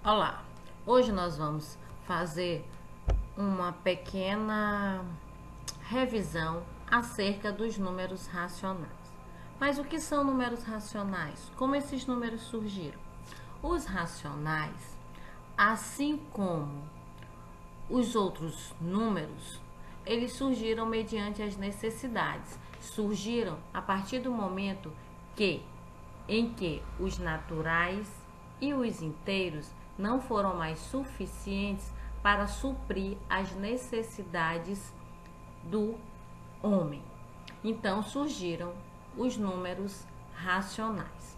Olá, hoje nós vamos fazer uma pequena revisão acerca dos números racionais. Mas o que são números racionais? Como esses números surgiram? Os racionais, assim como os outros números, eles surgiram mediante as necessidades. Surgiram a partir do momento em que os naturais e os inteiros não foram mais suficientes para suprir as necessidades do homem. Então surgiram os números racionais.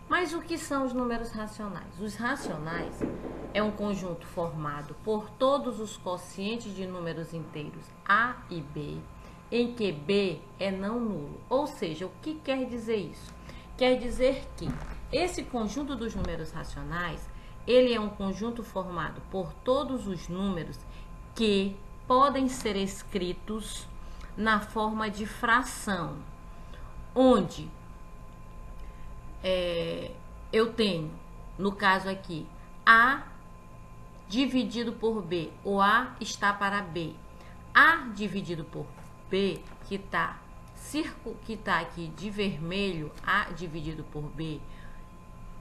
Mas o que são os números racionais? Os racionais é um conjunto formado por todos os quocientes de números inteiros A e B, em que B é não nulo. Ou seja, o que quer dizer isso? Quer dizer que esse conjunto dos números racionais, ele é um conjunto formado por todos os números que podem ser escritos na forma de fração, onde eu tenho, no caso aqui, A dividido por B, o A está para B. A dividido por B, que está aqui de vermelho, A dividido por B,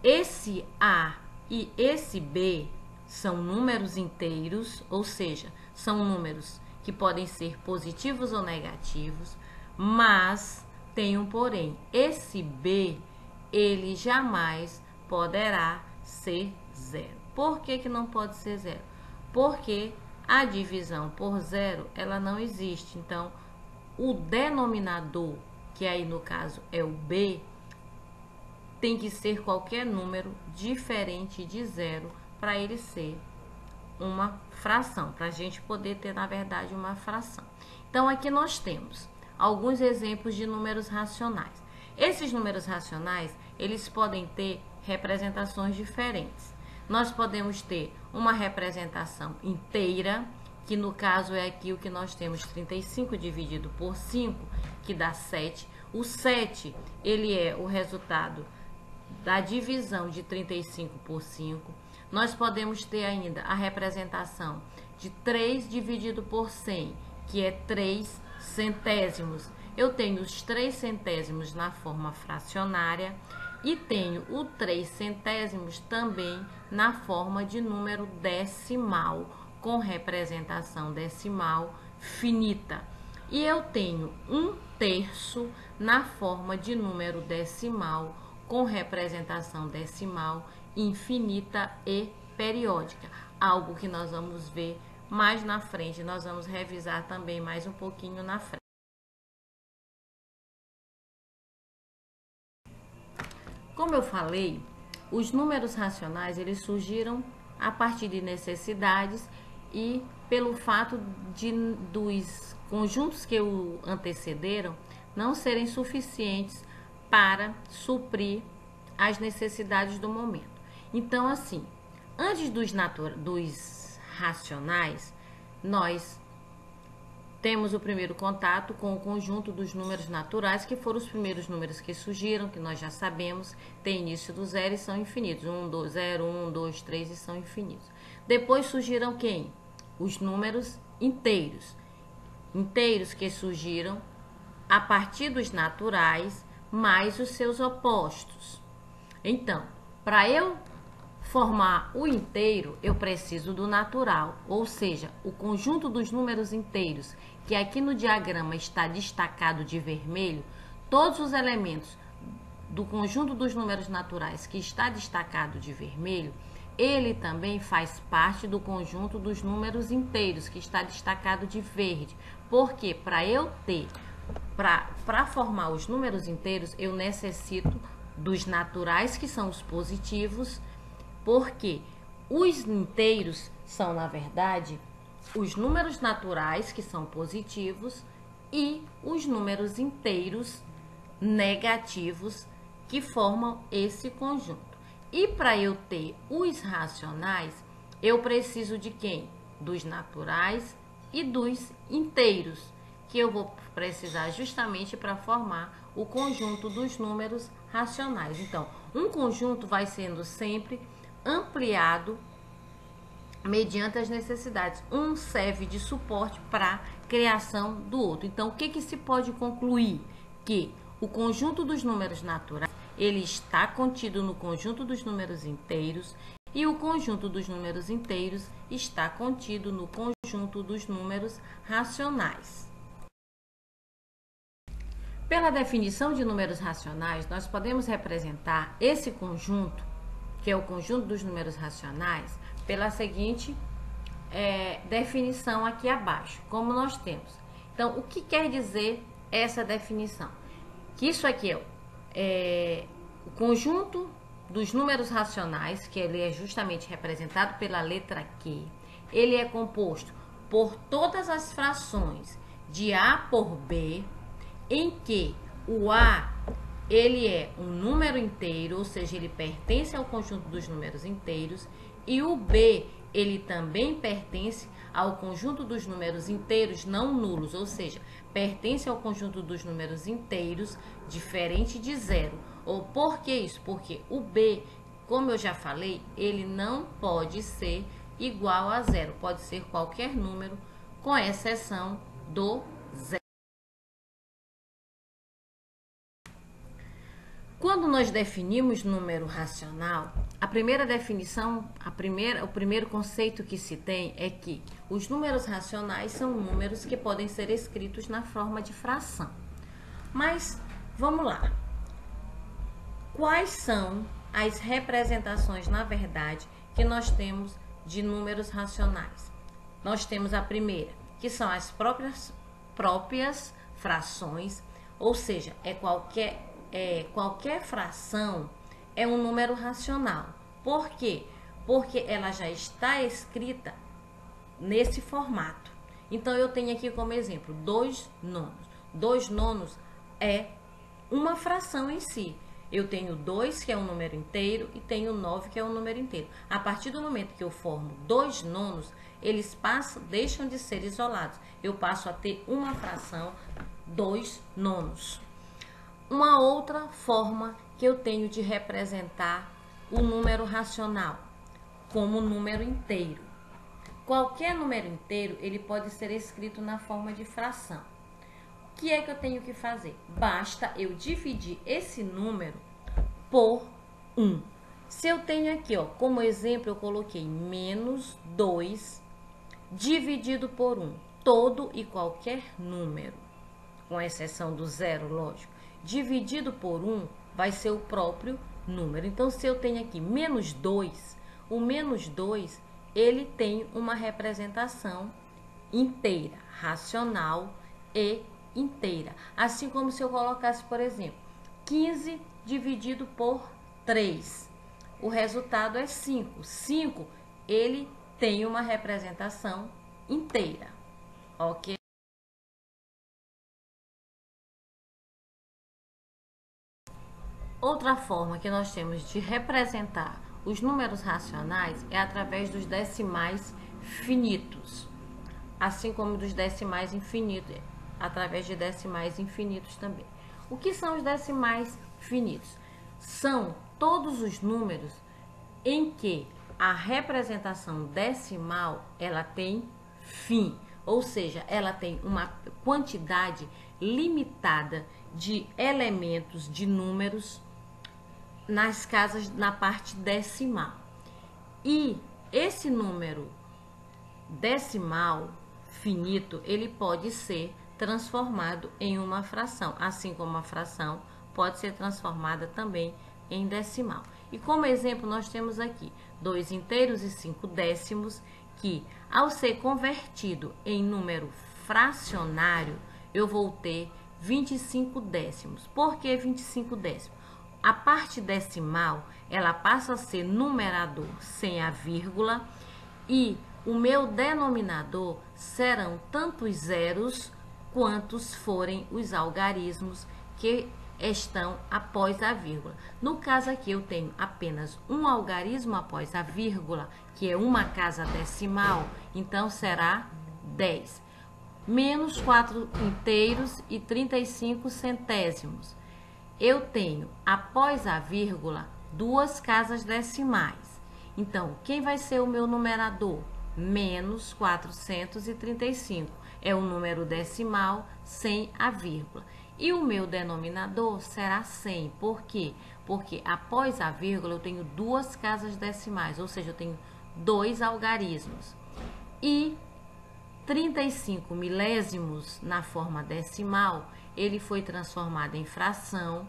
esse A e esse B são números inteiros, ou seja, são números que podem ser positivos ou negativos, mas tem um porém, esse B, ele jamais poderá ser zero. Por que não pode ser zero? Porque a divisão por zero, ela não existe. Então, o denominador, que aí no caso é o B, tem que ser qualquer número diferente de zero para ele ser uma fração, para a gente poder ter, na verdade, uma fração. Então, aqui nós temos alguns exemplos de números racionais. Esses números racionais, eles podem ter representações diferentes. Nós podemos ter uma representação inteira, que no caso é aqui o que nós temos, 35 dividido por 5, que dá 7. O 7, ele é o resultado da divisão de 35 por 5. Nós podemos ter ainda a representação de 3 dividido por 100, que é 3 centésimos. Eu tenho os 3 centésimos na forma fracionária e tenho o 3 centésimos também na forma de número decimal, com representação decimal finita. E eu tenho 1/3 na forma de número decimal, com representação decimal infinita e periódica. Algo que nós vamos ver mais na frente, nós vamos revisar também mais um pouquinho na frente. Como eu falei, os números racionais, eles surgiram a partir de necessidades e pelo fato dos conjuntos que o antecederam não serem suficientes para suprir as necessidades do momento. Então, assim, antes dos racionais, nós temos o primeiro contato com o conjunto dos números naturais, que foram os primeiros números que surgiram, que nós já sabemos, tem início do zero e são infinitos. 1, 2, 0, 1, 2, 3 e são infinitos. Depois surgiram quem? Os números inteiros. Inteiros que surgiram a partir dos naturais, mais os seus opostos. Então, para eu formar o inteiro, eu preciso do natural, ou seja, o conjunto dos números inteiros, que aqui no diagrama está destacado de vermelho, todos os elementos do conjunto dos números naturais que está destacado de vermelho, ele também faz parte do conjunto dos números inteiros, que está destacado de verde. Porque para formar os números inteiros, eu necessito dos naturais, que são os positivos, porque os inteiros são, na verdade, os números naturais, que são positivos, e os números inteiros negativos, que formam esse conjunto. E para eu ter os racionais, eu preciso de quem? Dos naturais e dos inteiros, que eu vou precisar justamente para formar o conjunto dos números racionais. Então, um conjunto vai sendo sempre ampliado mediante as necessidades. Um serve de suporte para a criação do outro. Então, o que se pode concluir? Que o conjunto dos números naturais, ele está contido no conjunto dos números inteiros, e o conjunto dos números inteiros está contido no conjunto dos números racionais. Pela definição de números racionais, nós podemos representar esse conjunto, que é o conjunto dos números racionais, pela seguinte definição aqui abaixo, como nós temos. Então, o que quer dizer essa definição? Que isso aqui é o conjunto dos números racionais, que ele é justamente representado pela letra Q. Ele é composto por todas as frações de A por B, em que o A ele é um número inteiro, ou seja, ele pertence ao conjunto dos números inteiros, e o B ele também pertence ao conjunto dos números inteiros não nulos, ou seja, pertence ao conjunto dos números inteiros diferente de zero. Ou por que isso? Porque o B, como eu já falei, ele não pode ser igual a zero, pode ser qualquer número, com exceção do zero. Quando nós definimos número racional, a primeira definição, o primeiro conceito que se tem é que os números racionais são números que podem ser escritos na forma de fração. Mas, vamos lá. Quais são as representações, na verdade, que nós temos de números racionais? Nós temos a primeira, que são as próprias frações, ou seja, qualquer fração é um número racional. Por quê? Porque ela já está escrita nesse formato. Então, eu tenho aqui como exemplo 2 nonos. 2 nonos é uma fração em si. Eu tenho 2, que é um número inteiro, e tenho 9, que é um número inteiro. A partir do momento que eu formo 2 nonos, eles deixam de ser isolados. Eu passo a ter uma fração, 2 nonos. Uma outra forma que eu tenho de representar o número racional, como número inteiro. Qualquer número inteiro, ele pode ser escrito na forma de fração. O que é que eu tenho que fazer? Basta eu dividir esse número por 1. Se eu tenho aqui, ó, como exemplo, eu coloquei menos 2 dividido por 1. Todo e qualquer número, com exceção do zero, lógico, dividido por 1 vai ser o próprio número. Então, se eu tenho aqui menos 2, o menos 2, ele tem uma representação inteira, racional e inteira. Assim como se eu colocasse, por exemplo, 15 dividido por 3. O resultado é 5. 5, ele tem uma representação inteira. Ok? Outra forma que nós temos de representar os números racionais é através dos decimais finitos, assim como dos decimais infinitos, através de decimais infinitos também. O que são os decimais finitos? São todos os números em que a representação decimal ela tem fim, ou seja, ela tem uma quantidade limitada de elementos, de números nas casas, na parte decimal. E esse número decimal finito, ele pode ser transformado em uma fração, assim como a fração pode ser transformada também em decimal. E como exemplo, nós temos aqui 2 inteiros e 5 décimos, que ao ser convertido em número fracionário, eu vou ter 25 décimos. Por que 25 décimos? A parte decimal, ela passa a ser numerador sem a vírgula, e o meu denominador serão tantos zeros quantos forem os algarismos que estão após a vírgula. No caso aqui, eu tenho apenas um algarismo após a vírgula, que é uma casa decimal, então será 10. Menos 4 inteiros e 35 centésimos. Eu tenho, após a vírgula, 2 casas decimais. Então, quem vai ser o meu numerador? Menos 435. É o número decimal sem a vírgula. E o meu denominador será 100. Por quê? Porque após a vírgula eu tenho duas casas decimais, ou seja, eu tenho dois algarismos. E 35 milésimos na forma decimal, ele foi transformado em fração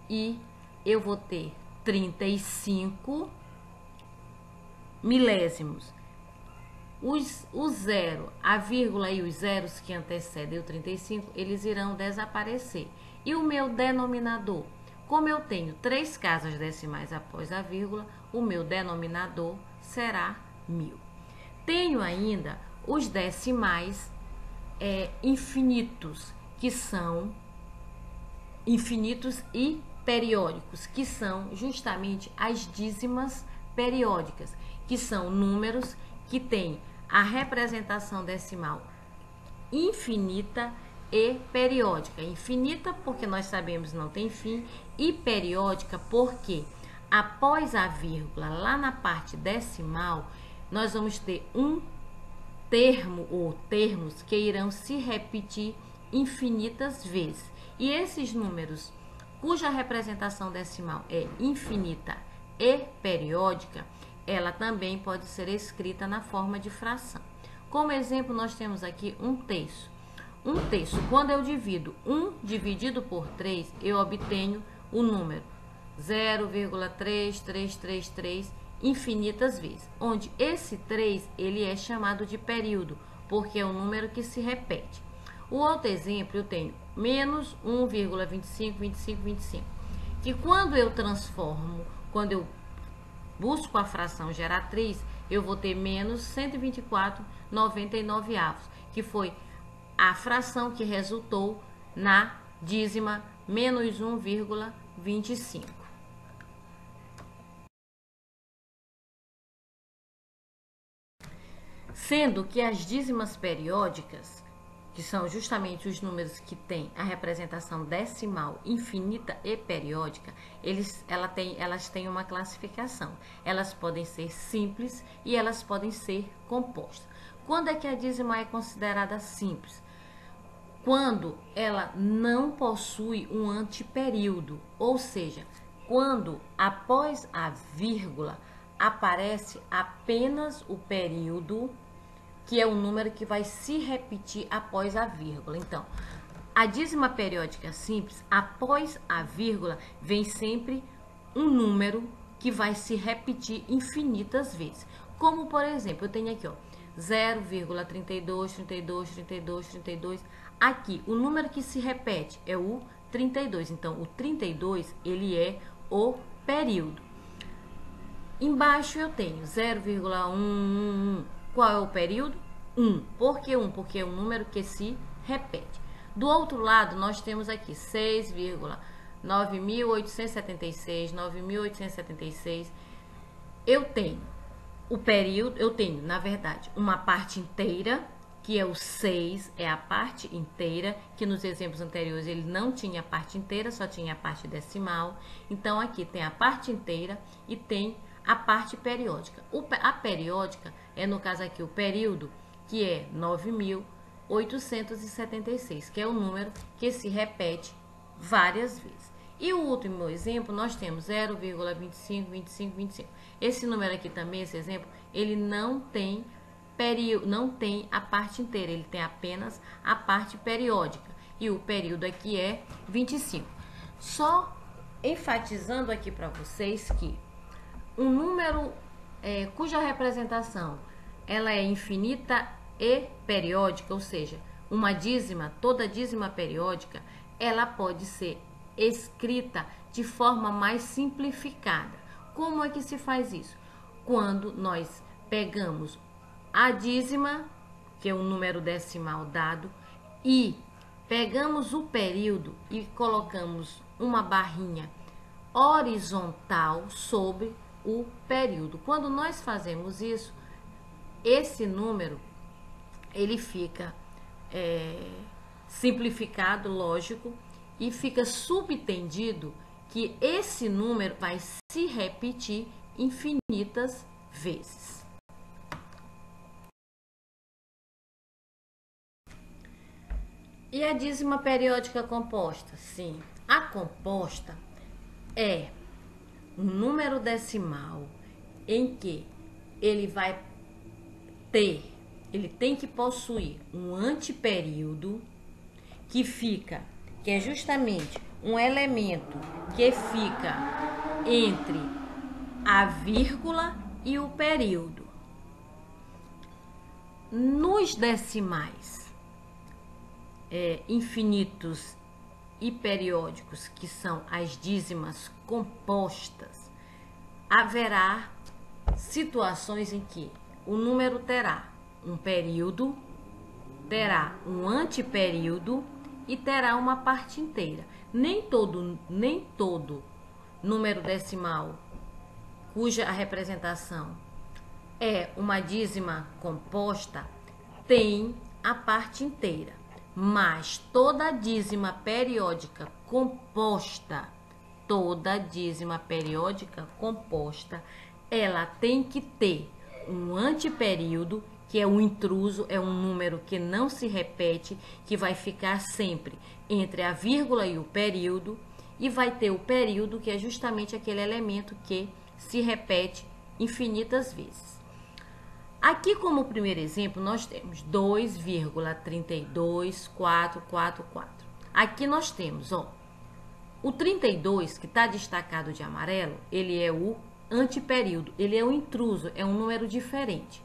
e eu vou ter 35 milésimos. O zero, a vírgula e os zeros que antecedem o 35, eles irão desaparecer. E o meu denominador? Como eu tenho três casas decimais após a vírgula, o meu denominador será 1000. Tenho ainda os decimais infinitos, que são infinitos e periódicos, que são justamente as dízimas periódicas, que são números que têm a representação decimal infinita e periódica. Infinita porque nós sabemos não tem fim, e periódica porque após a vírgula, lá na parte decimal, nós vamos ter um termo ou termos que irão se repetir infinitas vezes. E esses números cuja representação decimal é infinita e periódica, ela também pode ser escrita na forma de fração. Como exemplo, nós temos aqui um terço. Um terço, quando eu divido 1 dividido por 3, eu obtenho o número 0,3333 infinitas vezes, onde esse 3 ele é chamado de período, porque é um número que se repete. O outro exemplo, eu tenho menos 1,252525, que quando eu transformo, quando eu busco a fração geratriz, eu vou ter menos 124,99, que foi a fração que resultou na dízima menos 1,25. Sendo que as dízimas periódicas, que são justamente os números que têm a representação decimal infinita e periódica, elas têm uma classificação. Elas podem ser simples e elas podem ser compostas. Quando é que a dízima é considerada simples? Quando ela não possui um anteperíodo, ou seja, quando após a vírgula aparece apenas o período, que é o número que vai se repetir após a vírgula. Então, a dízima periódica simples, após a vírgula, vem sempre um número que vai se repetir infinitas vezes. Como, por exemplo, eu tenho aqui, ó, 0,32323232. Aqui, o número que se repete é o 32. Então, o 32, ele é o período. Embaixo eu tenho 0,111. Qual é o período? 1. Por que 1? Porque é um número que se repete. Do outro lado, nós temos aqui 6,9876, 9.876. Eu tenho o período, eu tenho, na verdade, uma parte inteira, que é o 6, é a parte inteira, que nos exemplos anteriores ele não tinha a parte inteira, só tinha a parte decimal. Então, aqui tem a parte inteira e tem a parte periódica. A periódica é, no caso aqui, o período, que é 9.876, que é o número que se repete várias vezes. E o último exemplo, nós temos 0,252525. Esse número aqui também, esse exemplo, ele não tem período, não tem a parte inteira, ele tem apenas a parte periódica. E o período aqui é 25. Só enfatizando aqui para vocês que um número cuja representação ela é infinita e periódica, ou seja, uma dízima, toda dízima periódica, ela pode ser escrita de forma mais simplificada. Como é que se faz isso? Quando nós pegamos a dízima, que é um número decimal dado, e pegamos o período e colocamos uma barrinha horizontal sobre o período. Quando nós fazemos isso, esse número ele fica simplificado, lógico, e fica subentendido que esse número vai se repetir infinitas vezes. E a dízima periódica composta? Sim, a composta é um número decimal em que ele tem que possuir um anteperíodo que é justamente um elemento que fica entre a vírgula e o período. Nos decimais infinitos e periódicos, que são as dízimas compostas, haverá situações em que o número terá um período, terá um anteperíodo e terá uma parte inteira. Nem todo número decimal cuja a representação é uma dízima composta tem a parte inteira, mas toda dízima periódica composta, ela tem que ter um anteperíodo, que é um intruso, é um número que não se repete, que vai ficar sempre entre a vírgula e o período, e vai ter o período, que é justamente aquele elemento que se repete infinitas vezes. Aqui, como primeiro exemplo, nós temos 2,32444. Aqui nós temos, o 32, que está destacado de amarelo, ele é o anteperíodo, ele é o intruso, é um número diferente.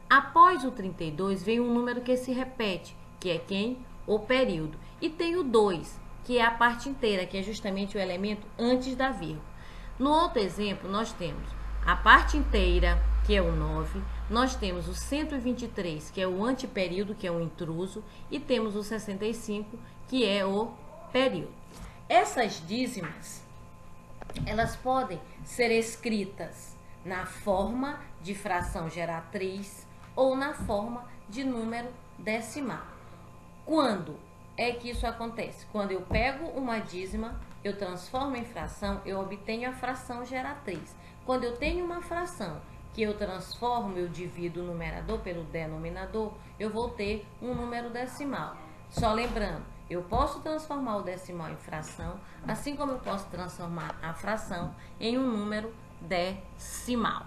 Após o 32, vem um número que se repete, que é quem? O período. E tem o 2, que é a parte inteira, que é justamente o elemento antes da vírgula. No outro exemplo, nós temos a parte inteira, que é o 9, nós temos o 123, que é o anteperíodo, que é o intruso, e temos o 65, que é o período. Essas dízimas, elas podem ser escritas na forma de fração geratriz ou na forma de número decimal. Quando é que isso acontece? Quando eu pego uma dízima, eu transformo em fração, eu obtenho a fração geratriz. Quando eu tenho uma fração que eu transformo, eu divido o numerador pelo denominador, eu vou ter um número decimal. Só lembrando, eu posso transformar o decimal em fração, assim como eu posso transformar a fração em um número decimal.